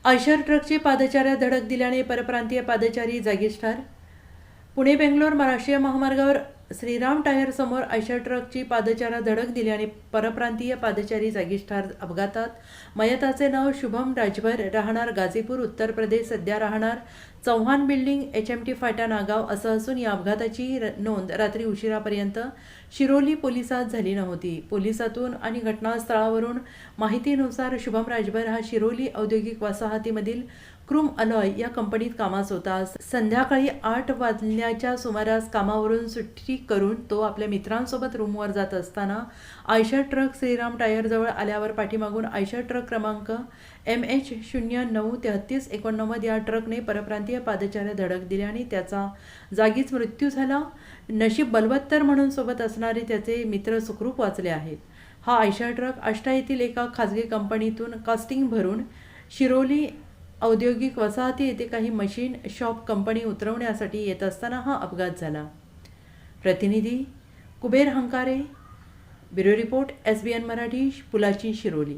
Eicher ट्रकची पादचाऱ्यात धडक दिल्याने परप्रांतीय पादचारी जागीच ठार. पुणे बेंगलोर राष्ट्रीय महामार्गावर श्रीराम टायर समोर आयशर ट्रकची पादचाऱ्यात धडक दिल्याने परप्रांतीय पादचारी जागीच ठार. अपघातात मयताचे नाव शुभम राजभर, राहणार गाझीपूर, उत्तर प्रदेश, सध्या राहणार चव्हाण बिल्डिंग, HMT फाटा, नागाव असं असून या अपघाताची नोंद रात्री उशिरापर्यंत शिरोली पोलिसात झाली नव्हती. पोलिसातून आणि घटनास्थळावरून माहितीनुसार शुभम राजभर हा शिरोली औद्योगिक वसाहतीमधील क्रूम अलॉय या कंपनीत कामास होता. संध्याकाळी 8 वाजण्याच्या सुमारास कामावरून सुट्टी करून तो आपल्या मित्रांसोबत रूमवर जात असताना आयशर ट्रक श्रीराम टायरजवळ आल्यावर पाठीमागून आयशर ट्रक क्रमांक MH093389 या ट्रकने परप्रांतीय पादचाऱ्यात धडक दिल्याने त्याचा जागीच मृत्यू झाला. नशीब बलवत्तर म्हणून सोबत असणारे त्याचे मित्र सुखरूप वाचले आहेत. हा आयशर ट्रक आष्टा येथील एका खाजगी कंपनीतून कास्टिंग भरून शिरोली औद्योगिक वसाहती येथे काही मशीन शॉप कंपनी उतरवण्यासाठी येत असताना हा अपघात झाला. प्रतिनिधी Kuber Hankare, bureau report, SBN Marathi, Pulachi, Shiroli.